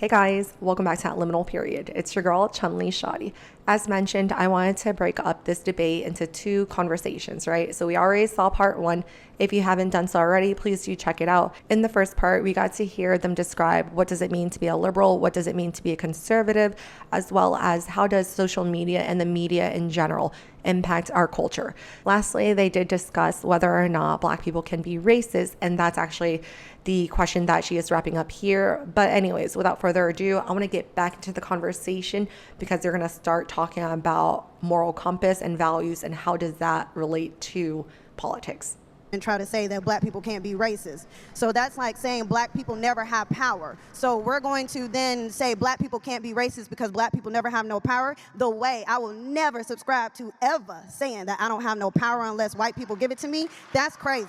Hey guys, welcome back to That Liminal Period. It's your girl, Chun-Li Shoddy. As mentioned, I wanted to break up this debate into two conversations, right? So we already saw part one. If you haven't done so already, please do check it out. In the first part, we got to hear them describe what does it mean to be a liberal, what does it mean to be a conservative, as well as how does social media and the media in general impact our culture. Lastly, they did discuss whether or not Black people can be racist, and that's actually the question that she is wrapping up here. But anyways, without further ado, I want to get back into the conversation because they're going to start talking about moral compass and values and how does that relate to politics. And try to say that Black people can't be racist. So that's like saying Black people never have power. So we're going to then say Black people can't be racist because Black people never have no power. The way I will never subscribe to ever saying that I don't have no power unless white people give it to me, that's crazy.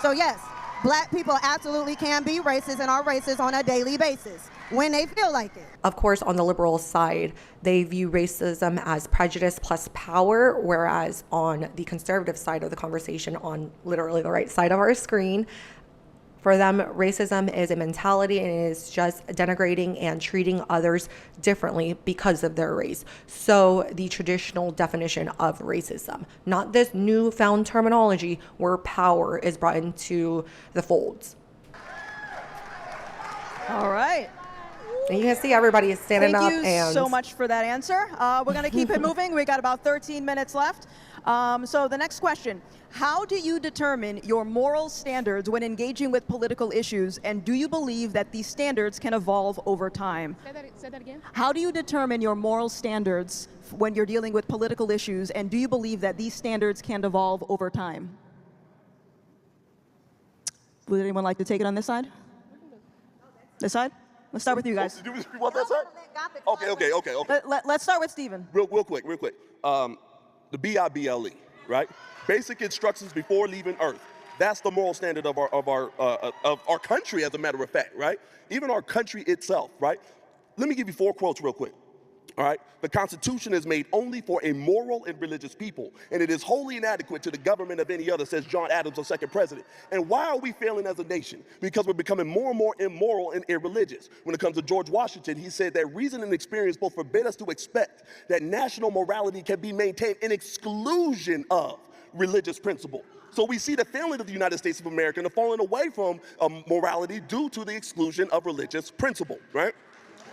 So yes, Black people absolutely can be racist and are racist on a daily basis when they feel like it. Of course, on the liberal side, they view racism as prejudice plus power, whereas on the conservative side of the conversation, on literally the right side of our screen, for them, racism is a mentality and it is just denigrating and treating others differently because of their race. So the traditional definition of racism, not this newfound terminology where power is brought into the folds. All right. And you can see everybody is standing up. Thank you so much for that answer. We're going to keep it moving. We got about 13 minutes left. So the next question, how do you determine your moral standards when engaging with political issues, and do you believe that these standards can evolve over time? Say that again. How do you determine your moral standards when you're dealing with political issues, and do you believe that these standards can evolve over time? Would anyone like to take it on this side? This side? Let's start with you guys. You want that side? Okay. Let's start with Stephen. Real quick. The BIBLE, right? Basic instructions before leaving Earth. That's the moral standard of our country, as a matter of fact, right? Even our country itself, right? Let me give you 4 quotes real quick. All right, the Constitution is made only for a moral and religious people, and it is wholly inadequate to the government of any other, says John Adams, our second president. And why are we failing as a nation? Because we're becoming more and more immoral and irreligious. When it comes to George Washington, he said that reason and experience both forbid us to expect that national morality can be maintained in exclusion of religious principle. So we see the failing of the United States of America and the falling away from morality due to the exclusion of religious principle, right?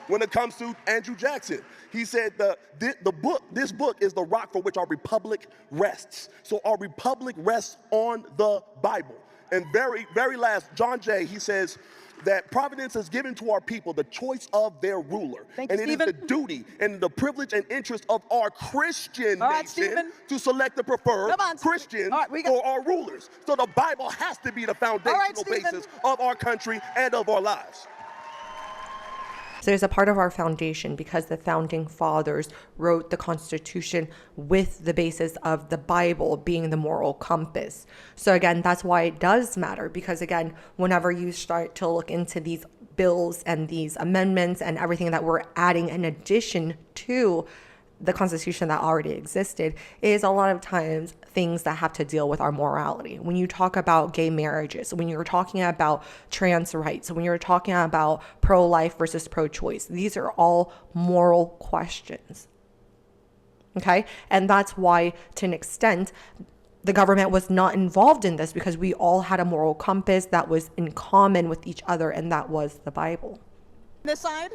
When it comes to Andrew Jackson, he said this book is the rock for which our republic rests. So our republic rests on the Bible. And very last, John Jay, he says that providence has given to our people the choice of their ruler. Thank you, and it Stephen. is the duty and the privilege and interest of our Christian All right, nation Stephen. to select the preferred Come on, Christians all right, for our rulers. So the Bible has to be the foundational basis of our country and of our lives. So there's a part of our foundation because the founding fathers wrote the Constitution with the basis of the Bible being the moral compass. So again, that's why it does matter, because again, whenever you start to look into these bills and these amendments and everything that we're adding in addition to the Constitution that already existed, is a lot of times things that have to deal with our morality. When you talk about gay marriages, when you're talking about trans rights, when you're talking about pro-life versus pro-choice, these are all moral questions. Okay? And that's why, to an extent, the government was not involved in this, because we all had a moral compass that was in common with each other, and that was the Bible. This side?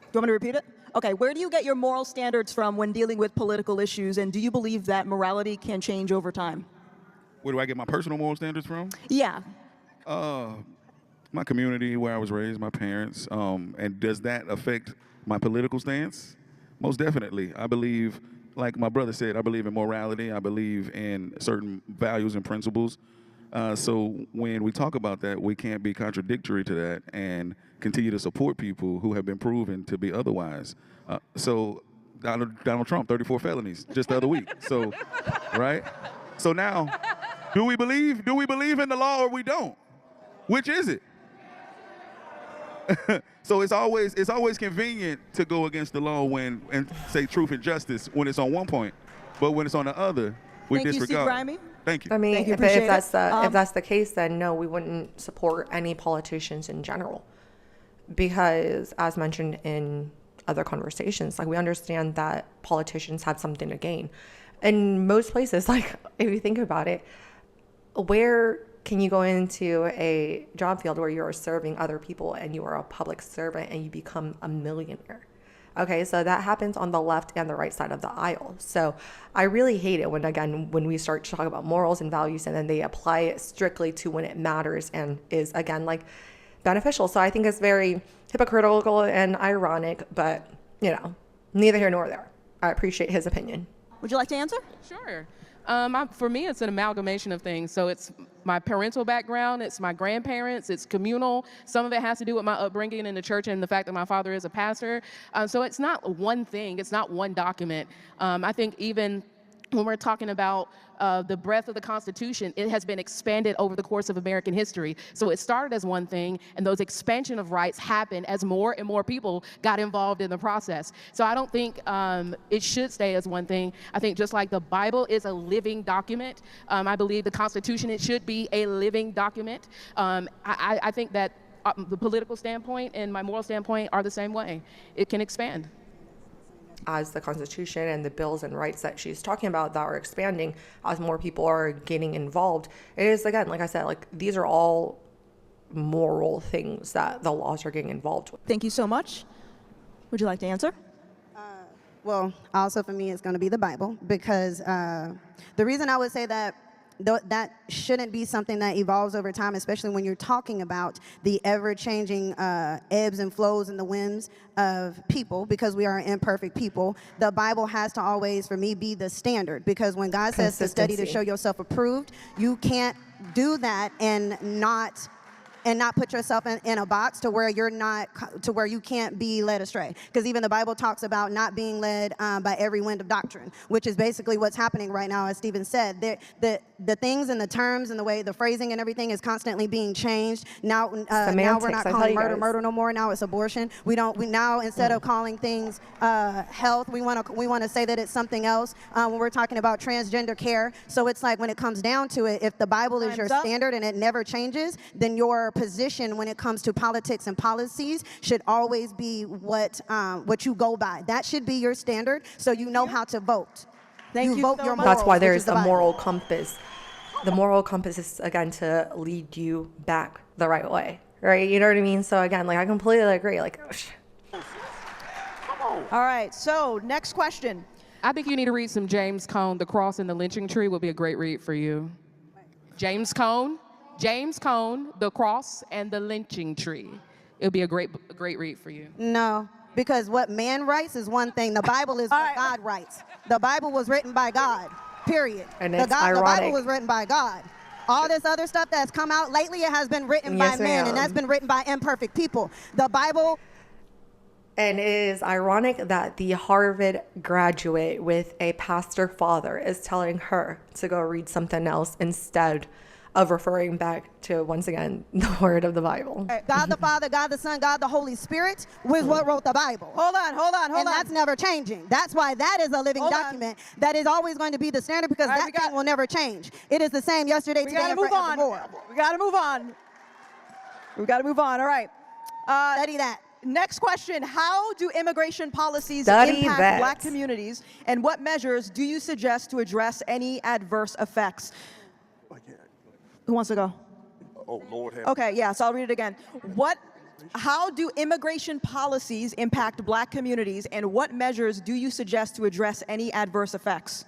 Do you want me to repeat it? Okay, where do you get your moral standards from when dealing with political issues, and do you believe that morality can change over time? Where do I get my personal moral standards from? Yeah. My community, where I was raised, my parents, and does that affect my political stance? Most definitely. I believe, like my brother said, I believe in morality. I believe in certain values and principles. So when we talk about that, we can't be contradictory to that and continue to support people who have been proven to be otherwise. So Donald Trump, 34 felonies just the other week. So, right? So now, do we believe in the law or we don't? Which is it? So it's always convenient to go against the law and say truth and justice when it's on one point, but when it's on the other, we Thank disregard. you, Steve Grimey. Thank you. I mean, Thank you, if appreciate that's it. if that's the case, then no, we wouldn't support any politicians in general, because as mentioned in other conversations, like we understand that politicians have something to gain. In most places, like if you think about it, where can you go into a job field where you're serving other people and you are a public servant and you become a millionaire? Okay, so that happens on the left and the right side of the aisle. So I really hate it when we start to talk about morals and values and then they apply it strictly to when it matters and is, again, like beneficial. So I think it's very hypocritical and ironic, but, neither here nor there. I appreciate his opinion. Would you like to answer? Sure. For me, it's an amalgamation of things. So it's my parental background, it's my grandparents, it's communal. Some of it has to do with my upbringing in the church and the fact that my father is a pastor. So it's not one thing, it's not one document. I think even when we're talking about the breadth of the Constitution, it has been expanded over the course of American history. So it started as one thing, and those expansion of rights happened as more and more people got involved in the process. So I don't think it should stay as one thing. I think just like the Bible is a living document, I believe the Constitution, it should be a living document. I think that the political standpoint and my moral standpoint are the same way. It can expand. As the Constitution and the bills and rights that she's talking about that are expanding, as more people are getting involved, it is, again, like I said, like these are all moral things that the laws are getting involved with. Thank you so much. Would you like to answer? Well, also for me, it's going to be the Bible, because the reason I would say that that shouldn't be something that evolves over time, especially when you're talking about the ever-changing ebbs and flows and the whims of people, because we are imperfect people. The Bible has to always, for me, be the standard, because when God says to study to show yourself approved, you can't do that and not put yourself in a box to where you can't be led astray. Because even the Bible talks about not being led by every wind of doctrine, which is basically what's happening right now, as Stephen said. The things and the terms and the way the phrasing and everything is constantly being changed. Now we're not calling murder no more. Now it's abortion. We now, instead of calling things health, we want to say that it's something else when we're talking about transgender care. So it's like, when it comes down to it, if the Bible is your standard and it never changes, then your position when it comes to politics and policies should always be what you go by. That should be your standard, so you know how to vote. Thank you vote so your much. morals, That's why which there's is the the Bible. moral compass. The moral compass is, again, to lead you back the right way, right? You know what I mean? So again, like I completely agree. Like, All right, so next question. I think you need to read some James Cone. The Cross and the Lynching Tree will be a great read for you. James Cone, The Cross and the Lynching Tree. It'll be a great read for you. No, because what man writes is one thing. The Bible is what God writes. The Bible was written by God, period. And the it's Bible ironic. was written by God. All this other stuff that's come out lately, it has been written by Yes, men, ma'am. and that's been written by imperfect people. The Bible. And it is ironic that the Harvard graduate with a pastor father is telling her to go read something else instead of referring back to, once again, the word of the Bible. God the Father, God the Son, God the Holy Spirit was what wrote the Bible. Hold on. And that's never changing. That's why that is a living document that is always going to be the standard, because that thing will never change. It is the same yesterday, today, and forevermore. We got to move on. All right. Study that. Next question. How do immigration policies Study impact that. Black communities, and what measures do you suggest to address any adverse effects? Who wants to go? Oh, Lord have Okay, yeah, so I'll read it again. How do immigration policies impact Black communities, and what measures do you suggest to address any adverse effects?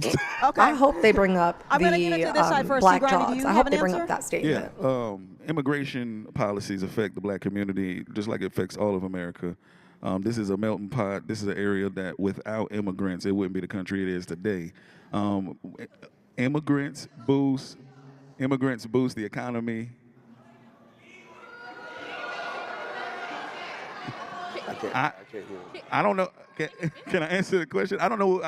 Okay. I hope they bring up I'm gonna give it to this side first. black Grimy, do jobs. you I have hope an they bring answer? up that statement. Yeah, immigration policies affect the Black community just like it affects all of America. This is a melting pot. This is an area that without immigrants, it wouldn't be the country it is today. Immigrants boost the economy. I can't hear him. I don't know. Can I answer the question? I don't know.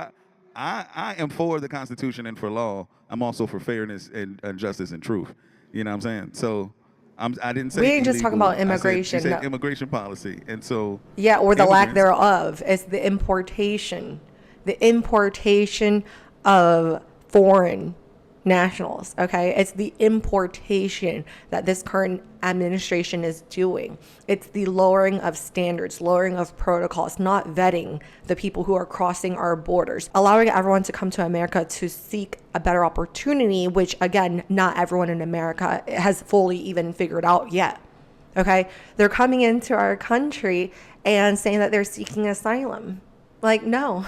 I am for the Constitution and for law. I'm also for fairness and justice and truth. You know what I'm saying? So I didn't say We ain't just talking illegal. about immigration, I said no. immigration policy, and so Yeah, or the lack immigrants- thereof. It's the importation of foreign nationals, okay? It's the importation that this current administration is doing. It's the lowering of standards, lowering of protocols, not vetting the people who are crossing our borders, allowing everyone to come to America to seek a better opportunity, which again, not everyone in America has fully even figured out yet. Okay? They're coming into our country and saying that they're seeking asylum. Like, no.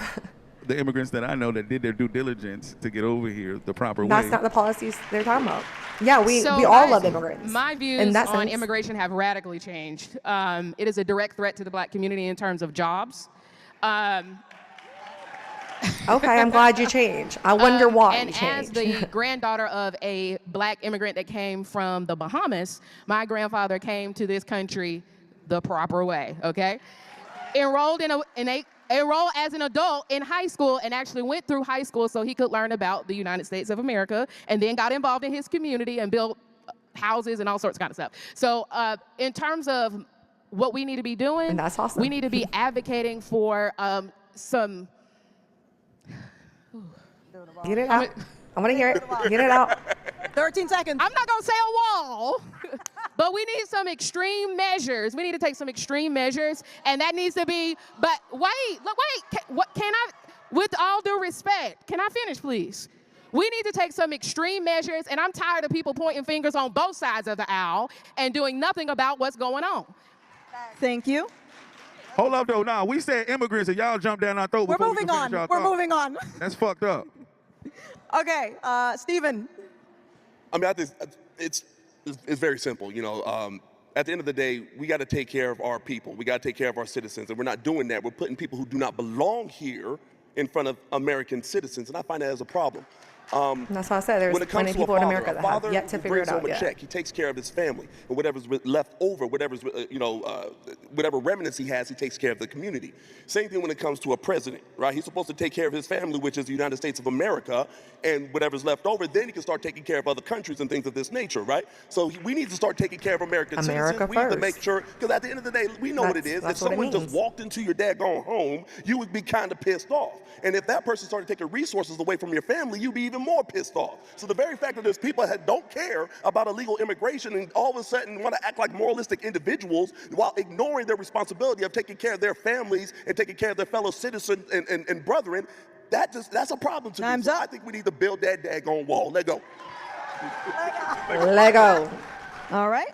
The immigrants that I know that did their due diligence to get over here the proper way. That's not the policies they're talking about. Yeah, we So all love immigrants. My views in that on sense. immigration have radically changed. It is a direct threat to the black community in terms of jobs. Okay, I'm glad you changed. I wonder why And you as changed. the granddaughter of a black immigrant that came from the Bahamas, my grandfather came to this country the proper way, okay? Enrolled enrolled as an adult in high school and actually went through high school so he could learn about the United States of America, and then got involved in his community and built houses and all sorts of kind of stuff. So in terms of what we need to be doing, And that's awesome. we need to be advocating for some... Get it out. I want to hear it. Get it out. 13 seconds. I'm not gonna say a wall, but we need some extreme measures. We need to take some extreme measures, and that needs to be, but wait, what can I, with all due respect, can I finish, please? We need to take some extreme measures, and I'm tired of people pointing fingers on both sides of the aisle and doing nothing about what's going on. Thank you. Hold up, though. Nah, we said immigrants, and y'all jumped down our throat. We're before we moving could on. finish our We're thought. moving on. That's fucked up. Okay, Stephen. I mean, I think it's very simple. You know, at the end of the day, we got to take care of our people. We got to take care of our citizens, and we're not doing that. We're putting people who do not belong here in front of American citizens, and I find that as a problem. And that's why I said there's When it comes plenty of to a people in father, America a that father have yet to who figure it brings home out a yet. check, he takes care of his family, and whatever's left over, whatever's whatever remnants he has, he takes care of the community. Same thing when it comes to a president, right? He's supposed to take care of his family, which is the United States of America, and whatever's left over, then he can start taking care of other countries and things of this nature, right? So we need to start taking care of American America citizens. We need to first. make sure, because at the end of the day, we know what it is. If That's what it someone just means. walked into your daggone home, you would be kind of pissed off. And if that person started taking resources away from your family, you'd be even more pissed off. So the very fact that there's people that don't care about illegal immigration and all of a sudden want to act like moralistic individuals while ignoring their responsibility of taking care of their families and taking care of their fellow citizens and brethren, that's a problem to me. Time's So up. I think we need to build that daggone wall. Let go. Lego. All right.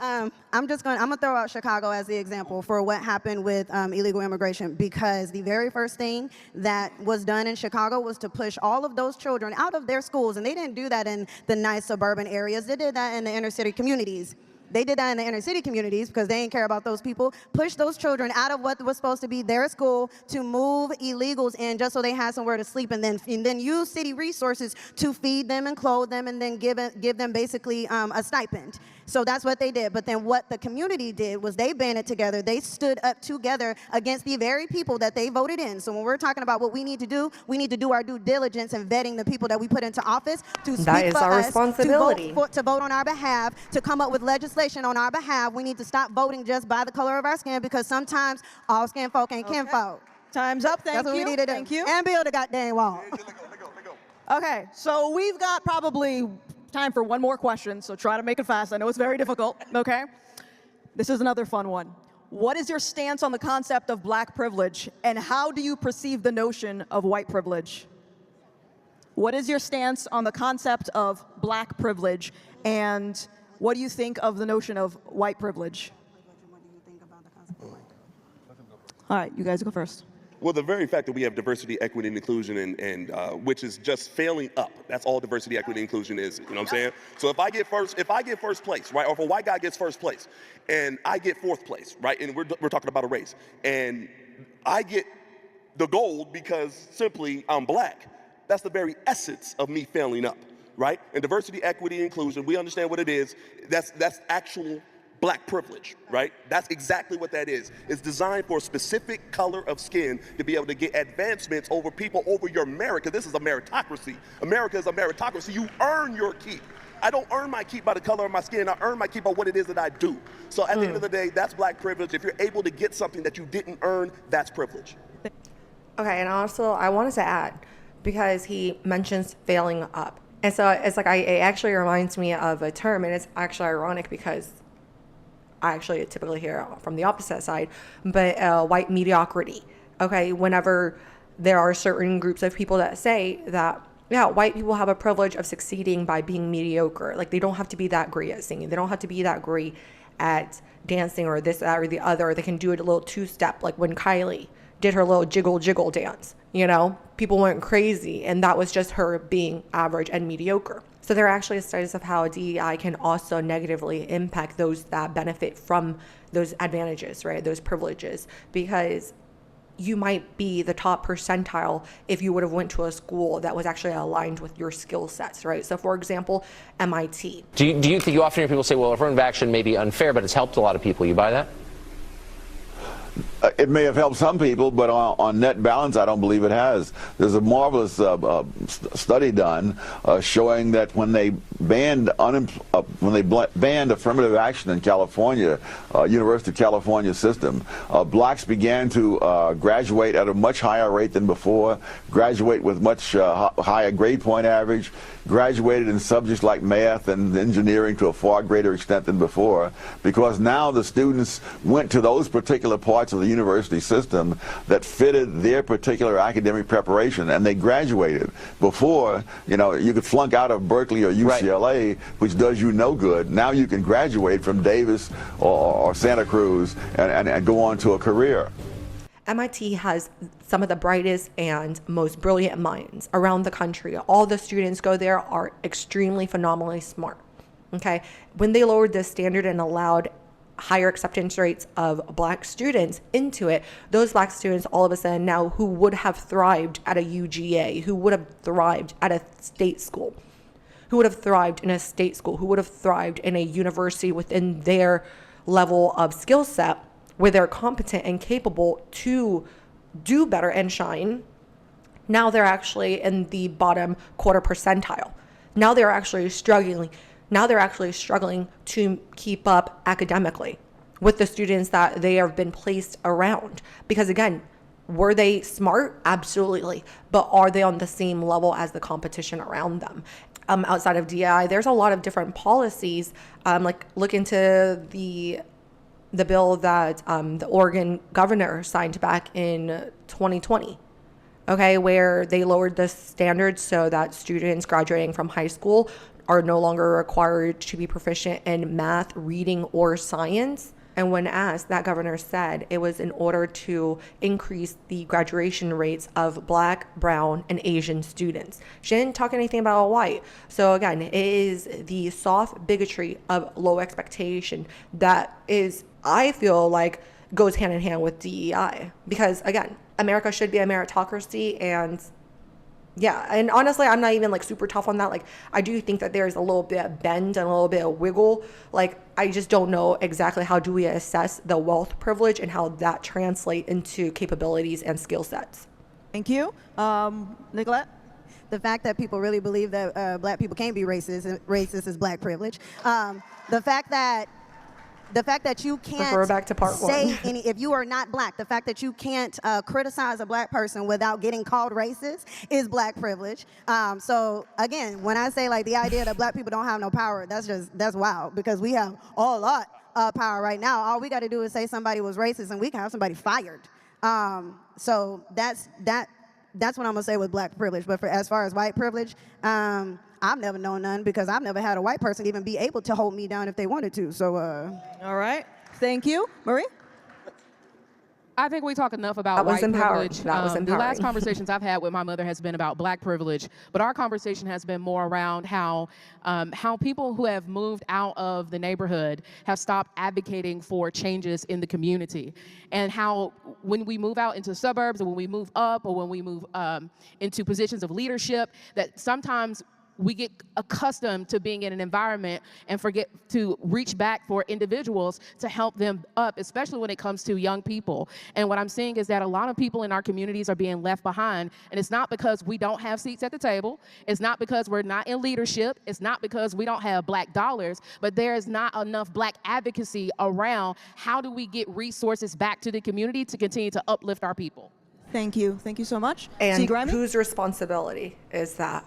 I'm gonna throw out Chicago as the example for what happened with illegal immigration, because the very first thing that was done in Chicago was to push all of those children out of their schools, and they didn't do that in the nice suburban areas. They did that in the inner city communities. They did that in the inner city communities because they didn't care about those people. Push those children out of what was supposed to be their school to move illegals in just so they had somewhere to sleep, and then use city resources to feed them and clothe them, and then give them basically a stipend. So that's what they did. But then what the community did was they banded together. They stood up together against the very people that they voted in. So when we're talking about what we need to do our due diligence in vetting the people that we put into office to speak That is for our us, responsibility. to vote on our behalf, to come up with legislation on our behalf. We need to stop voting just by the color of our skin, because sometimes all skin folk ain't kinfolk. Time's up. Thank That's what you. we need to do. Thank you. And build a goddamn wall. Let go. Okay, so we've got probably time for one more question, so try to make it fast. I know it's very difficult, okay? This is another fun one. What is your stance on the concept of black privilege, and how do you perceive the notion of white privilege? What is your stance on the concept of black privilege, and what do you think of the notion of white privilege? All right, you guys go first. Well, the very fact that we have diversity, equity, and inclusion, and which is just failing up. That's all diversity, equity, and inclusion is. You know what I'm saying? So if I get first place, right, or if a white guy gets first place, and I get fourth place, right, and we're talking about a race, and I get the gold because simply I'm black. That's the very essence of me failing up, right? And diversity, equity, and inclusion, we understand what it is. That's actual black privilege, right? That's exactly what that is. It's designed for a specific color of skin to be able to get advancements over people, over your merit, because this is a meritocracy. America is a meritocracy. You earn your keep. I don't earn my keep by the color of my skin. I earn my keep by what it is that I do. So at the end of the day, that's black privilege. If you're able to get something that you didn't earn, that's privilege. Okay, and also I wanted to add, because he mentions failing up. And so it's like, it actually reminds me of a term, and it's actually ironic because I actually typically hear from the opposite side, but white mediocrity. Okay, whenever there are certain groups of people that say that, yeah, white people have a privilege of succeeding by being mediocre. Like, they don't have to be that great at singing. They don't have to be that great at dancing or this, that, or the other. They can do it a little two-step, like when Kylie did her little jiggle dance, you know? People went crazy, and that was just her being average and mediocre. So there are actually studies of how DEI can also negatively impact those that benefit from those advantages, right? Those privileges, because you might be the top percentile if you would have went to a school that was actually aligned with your skill sets, right? So for example, MIT. Do you think you often hear people say, well, affirmative action may be unfair, but it's helped a lot of people. You buy that? It may have helped some people, but on net balance, I don't believe it has. There's a marvelous study done showing that when they banned banned affirmative action in California, University of California system, blacks began to graduate at a much higher rate than before, graduate with much higher grade point average, graduated in subjects like math and engineering to a far greater extent than before, because now the students went to those particular parts of the university system that fitted their particular academic preparation, and they graduated. Before, you know, you could flunk out of Berkeley or UCLA, which does you no good. Now you can graduate from Davis or Santa Cruz and go on to a career. MIT has some of the brightest and most brilliant minds around the country. All the students go there are extremely phenomenally smart. Okay, when they lowered the standard and allowed higher acceptance rates of black students into it, those black students all of a sudden now who would have thrived at a UGA, who would have thrived at a state school, who would have thrived in a state school, who would have thrived in a university within their level of skill set, where they're competent and capable to do better and shine. Now they're actually in the bottom quarter percentile. Now they're actually struggling. Now they're actually struggling to keep up academically with the students that they have been placed around. Because again, were they smart? Absolutely. But are they on the same level as the competition around them? Outside of DI, there's a lot of different policies. Like look into the bill that the Oregon governor signed back in 2020. Okay, where they lowered the standards so that students graduating from high school are no longer required to be proficient in math, reading, or science. And when asked, that governor said it was in order to increase the graduation rates of black, brown, and Asian students. She didn't talk anything about white. So again, it is the soft bigotry of low expectation that is, I feel like, goes hand in hand with DEI. Because again, America should be a meritocracy, and yeah, and honestly, I'm not even like super tough on that. Like, I do think that there's a little bit of bend and a little bit of wiggle. Like, I just don't know exactly how do we assess the wealth privilege and how that translates into capabilities and skill sets. Thank you. Nicolette? The fact that people really believe that black people can't be racist is black privilege. The fact that you can't Refer back to part say one. if you are not black, the fact that you can't criticize a black person without getting called racist is black privilege. So again, when I say like the idea that black people don't have no power, that's wild, because we have a lot of power right now. All we got to do is say somebody was racist and we can have somebody fired. So that's what I'm gonna say with black privilege. But as far as white privilege, I've never known none, because I've never had a white person even be able to hold me down if they wanted to. So, all right. Thank you. Marie? I think we talk enough about That was white empowering. privilege. That was The empowering. last conversations I've had with my mother has been about black privilege, but our conversation has been more around how people who have moved out of the neighborhood have stopped advocating for changes in the community, and how when we move out into suburbs, or when we move up, or when we move into positions of leadership, that sometimes we get accustomed to being in an environment and forget to reach back for individuals to help them up, especially when it comes to young people. And what I'm seeing is that a lot of people in our communities are being left behind. And it's not because we don't have seats at the table. It's not because we're not in leadership. It's not because we don't have black dollars, but there is not enough black advocacy around how do we get resources back to the community to continue to uplift our people. Thank you. Thank you so much. And Grammy? whose responsibility is that?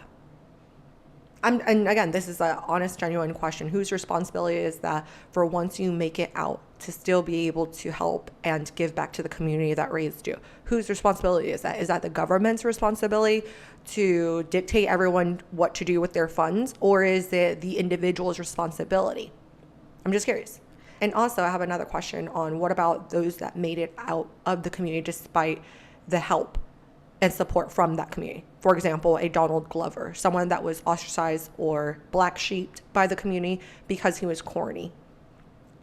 And again, this is an honest, genuine question. Whose responsibility is that for once you make it out to still be able to help and give back to the community that raised you? Whose responsibility is that? Is that the government's responsibility to dictate everyone what to do with their funds? Or is it the individual's responsibility? I'm just curious. And also, I have another question on what about those that made it out of the community despite the help and support from that community? For example, a Donald Glover, someone that was ostracized or black sheeped by the community because he was corny.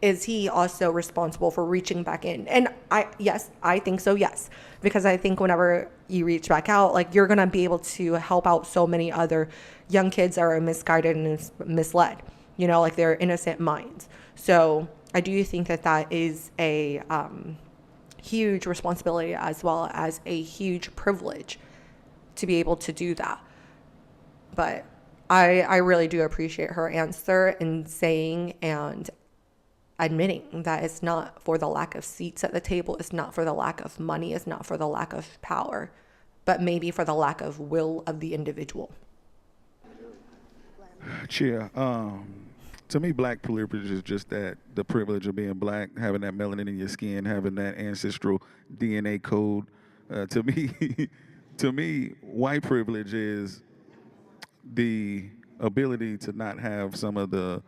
Is he also responsible for reaching back in? And I think so, yes. Because I think whenever you reach back out, like, you're gonna be able to help out so many other young kids that are misguided and misled, you know, like their innocent minds. So I do think that that is a huge responsibility as well as a huge privilege to be able to do that. But I really do appreciate her answer in saying and admitting that it's not for the lack of seats at the table, it's not for the lack of money, it's not for the lack of power, but maybe for the lack of will of the individual. Chia, to me, black privilege is just that, the privilege of being black, having that melanin in your skin, having that ancestral DNA code. To me, to me, white privilege is the ability to not have some of the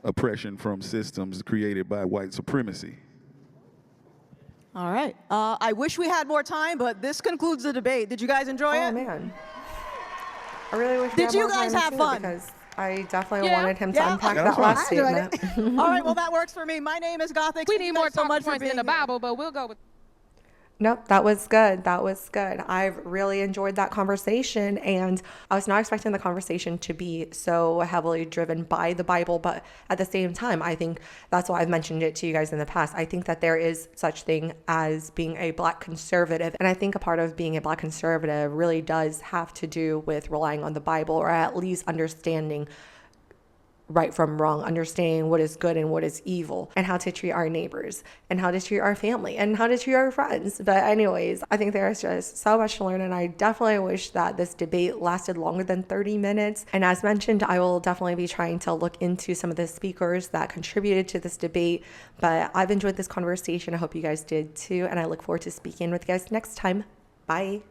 oppression from systems created by white supremacy. All right. I wish we had more time, but this concludes the debate. Did you guys enjoy it? Oh man, I really wish. Did you guys have fun? Because I definitely wanted him to Yeah. unpack Yeah, that last I enjoyed statement. All right, well, that works for me. My name is Gothic. We Thank need you more guys so much for points being in the here. Bible, but we'll go with. Nope, that was good. That was good. I've really enjoyed that conversation, and I was not expecting the conversation to be so heavily driven by the Bible, but at the same time, I think that's why I've mentioned it to you guys in the past. I think that there is such thing as being a black conservative, and I think a part of being a black conservative really does have to do with relying on the Bible, or at least understanding right from wrong, understanding what is good and what is evil, and how to treat our neighbors, and how to treat our family, and how to treat our friends. But anyways, I think there's just so much to learn, and I definitely wish that this debate lasted longer than 30 minutes. And as mentioned, I will definitely be trying to look into some of the speakers that contributed to this debate. But I've enjoyed this conversation. I hope you guys did too, and I look forward to speaking with you guys next time. Bye.